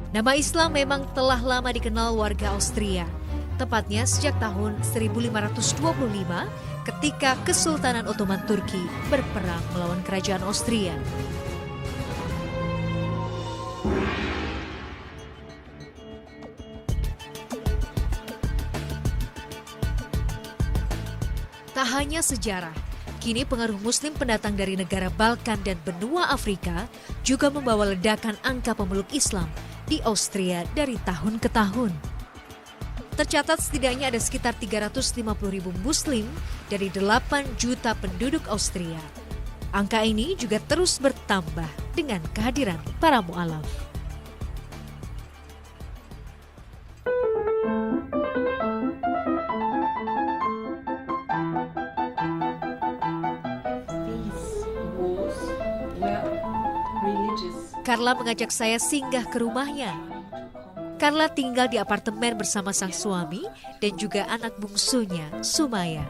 Nama Islam memang telah lama dikenal warga Austria, tepatnya sejak tahun 1525 ketika Kesultanan Ottoman Turki berperang melawan kerajaan Austria. Tak hanya sejarah, kini pengaruh Muslim pendatang dari negara Balkan dan benua Afrika juga membawa ledakan angka pemeluk Islam di Austria dari tahun ke tahun. Tercatat setidaknya ada sekitar 350.000 Muslim dari 8 juta penduduk Austria. Angka ini juga terus bertambah dengan kehadiran para mu'alaf. Carla mengajak saya singgah ke rumahnya. Carla tinggal di apartemen bersama sang suami dan juga anak bungsunya, Sumaya.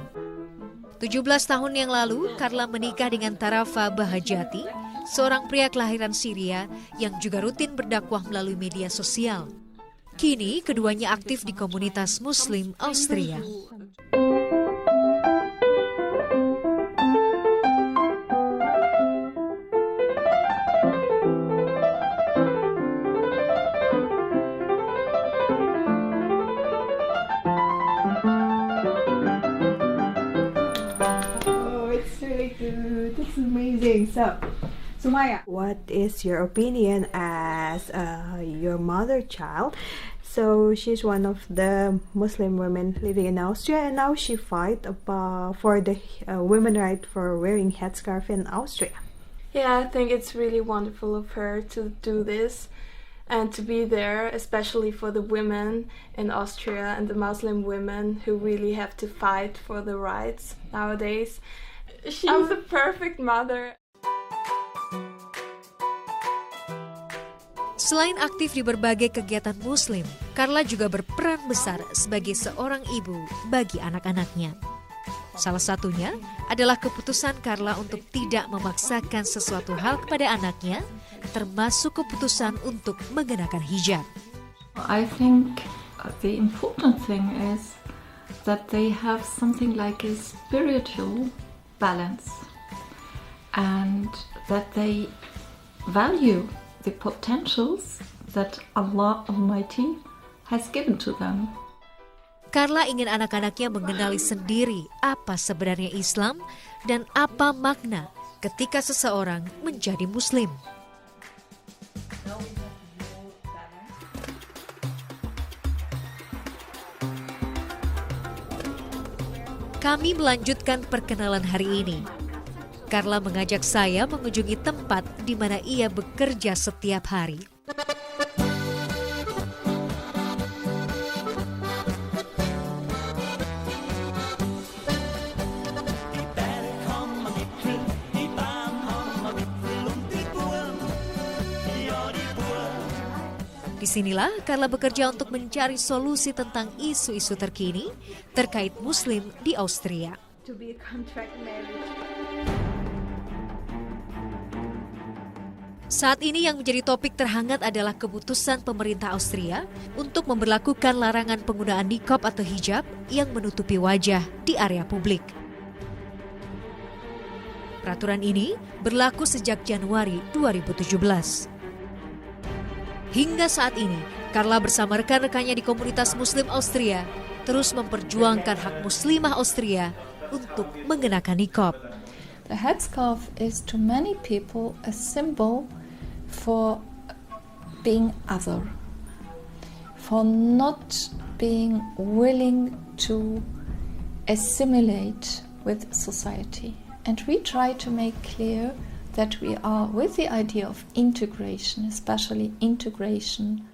17 tahun yang lalu, Carla menikah dengan Tarafa Bahajati, seorang pria kelahiran Syria yang juga rutin berdakwah melalui media sosial. Kini, keduanya aktif di komunitas Muslim Austria. That's amazing. So, Sumaya, what is your opinion as your mother child? So she's one of the Muslim women living in Austria, and now she fight for the women right for wearing headscarf in Austria. Yeah, I think it's really wonderful of her to do this and to be there, especially for the women in Austria and the Muslim women who really have to fight for the rights nowadays. She's a perfect mother. Selain aktif di berbagai kegiatan Muslim, Carla juga berperan besar sebagai seorang ibu bagi anak-anaknya. Salah satunya adalah keputusan Carla untuk tidak memaksakan sesuatu hal kepada anaknya, termasuk keputusan untuk mengenakan hijab. I think the important thing is that they have something like a spiritual balance and that they value the potentials that Allah Almighty has given to them. Carla ingin anak-anaknya mengenali sendiri apa sebenarnya Islam dan apa makna ketika seseorang menjadi Muslim. Kami melanjutkan perkenalan hari ini. Carla mengajak saya mengunjungi tempat di mana ia bekerja setiap hari. Disinilah Carla bekerja untuk mencari solusi tentang isu-isu terkini terkait Muslim di Austria. Saat ini yang menjadi topik terhangat adalah keputusan pemerintah Austria untuk memberlakukan larangan penggunaan niqab atau hijab yang menutupi wajah di area publik. Peraturan ini berlaku sejak Januari 2017. Hingga saat ini, Carla bersama rekan-rekannya di komunitas Muslim Austria terus memperjuangkan hak muslimah Austria untuk mengenakan niqab. The headscarf is to many people a symbol for being other, for not being willing to assimilate with society. And we try to make clear that we are with the idea of integration, especially integration.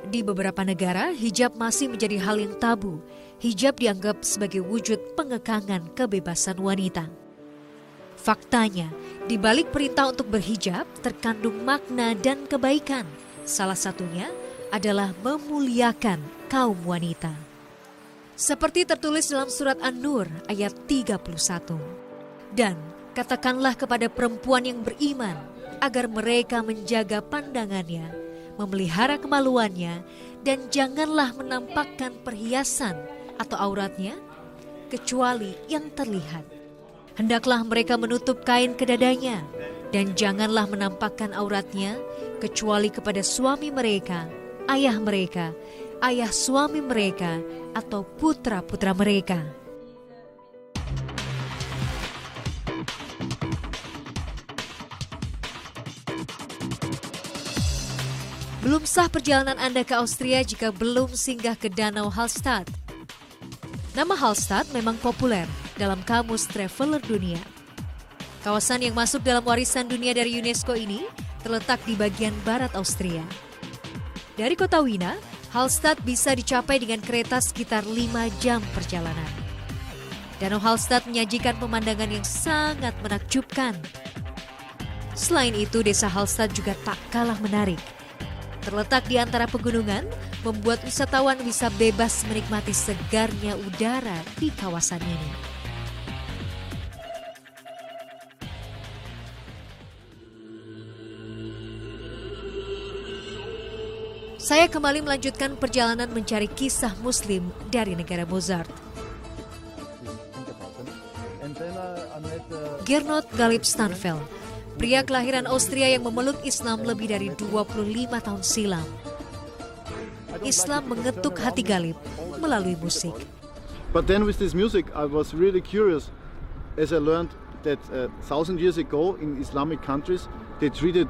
Di beberapa negara, hijab masih menjadi hal yang tabu. Hijab dianggap sebagai wujud pengekangan kebebasan wanita. Faktanya, di balik perintah untuk berhijab terkandung makna dan kebaikan. Salah satunya adalah memuliakan kaum wanita. Seperti tertulis dalam surat An-Nur ayat 31. Dan katakanlah kepada perempuan yang beriman agar mereka menjaga pandangannya, memelihara kemaluannya, dan janganlah menampakkan perhiasan atau auratnya, kecuali yang terlihat. Hendaklah mereka menutup kain ke dadanya, dan janganlah menampakkan auratnya, kecuali kepada suami mereka, ayah suami mereka, atau putra-putra mereka. Belum sah perjalanan Anda ke Austria jika belum singgah ke Danau Hallstatt. Nama Hallstatt memang populer dalam kamus traveler dunia. Kawasan yang masuk dalam warisan dunia dari UNESCO ini terletak di bagian barat Austria. Dari kota Wina, Hallstatt bisa dicapai dengan kereta sekitar 5 jam perjalanan. Danau Hallstatt menyajikan pemandangan yang sangat menakjubkan. Selain itu, desa Hallstatt juga tak kalah menarik. Terletak di antara pegunungan, membuat wisatawan bisa bebas menikmati segarnya udara di kawasan ini. Saya kembali melanjutkan perjalanan mencari kisah Muslim dari negara Mozart. Gernot Galip Stanfel, pria kelahiran Austria yang memeluk Islam lebih dari 25 tahun silam. Islam mengetuk hati Galip melalui musik. But then with this music I was really curious as I learned that 1,000 years ago in Islamic countries they treated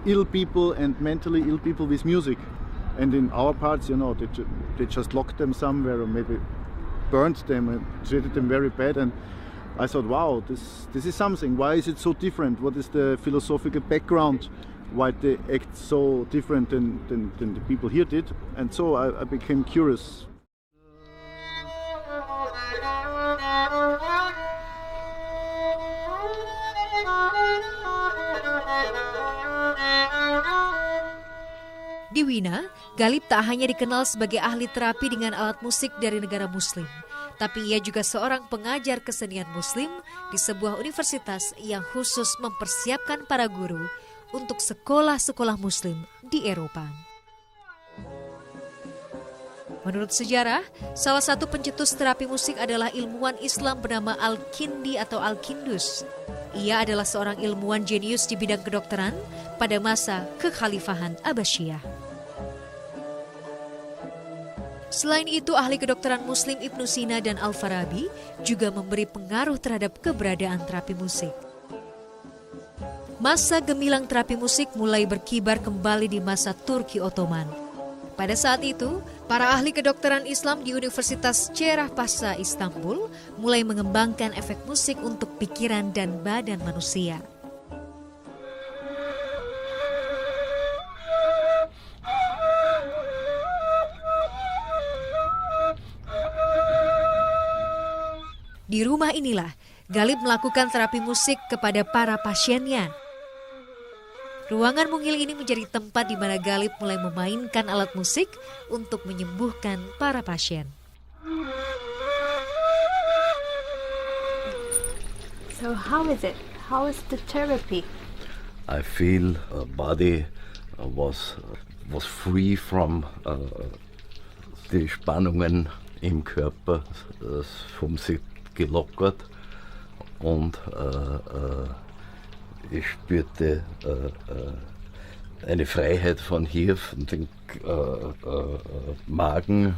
ill people and mentally ill people with music. And in our parts, they just locked them somewhere or maybe burned them and treated them very bad. And I thought, wow, this is something. Why is it so different? What is the philosophical background? Why they act so different than the people here did? And so I became curious. Di Wina, Galip tak hanya dikenal sebagai ahli terapi dengan alat musik dari negara Muslim, tapi ia juga seorang pengajar kesenian Muslim di sebuah universitas yang khusus mempersiapkan para guru untuk sekolah-sekolah Muslim di Eropa. Menurut sejarah, salah satu pencetus terapi musik adalah ilmuwan Islam bernama Al-Kindi atau Al-Kindus. Ia adalah seorang ilmuwan jenius di bidang kedokteran pada masa kekhalifahan Abbasiyah. Selain itu, ahli kedokteran Muslim Ibnu Sina dan Al-Farabi juga memberi pengaruh terhadap keberadaan terapi musik. Masa gemilang terapi musik mulai berkibar kembali di masa Turki Ottoman. Pada saat itu, para ahli kedokteran Islam di Universitas Cerrahpassa Istanbul mulai mengembangkan efek musik untuk pikiran dan badan manusia. Di rumah inilah Galip melakukan terapi musik kepada para pasiennya. Ruangan mungil ini menjadi tempat di mana Galip mulai memainkan alat musik untuk menyembuhkan para pasien. So how is it? How is the therapy? I feel body was free from die Spannungen im Körper, vom sich gelockert und ich spürte eine Freiheit von hier, von den Magen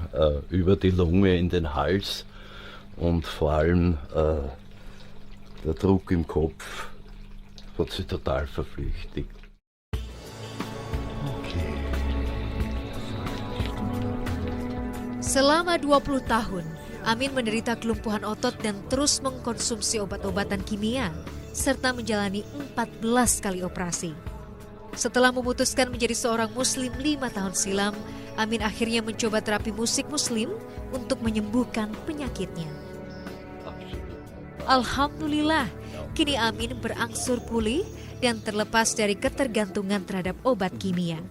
über die Lunge in den Hals und vor allem der Druck im Kopf hat sich total verflüchtigt. Selama 20 tahun, Amin menderita kelumpuhan otot dan terus mengkonsumsi obat-obatan kimia, serta menjalani 14 kali operasi. Setelah memutuskan menjadi seorang Muslim 5 tahun silam, Amin akhirnya mencoba terapi musik Muslim untuk menyembuhkan penyakitnya. Alhamdulillah, kini Amin berangsur pulih dan terlepas dari ketergantungan terhadap obat kimia.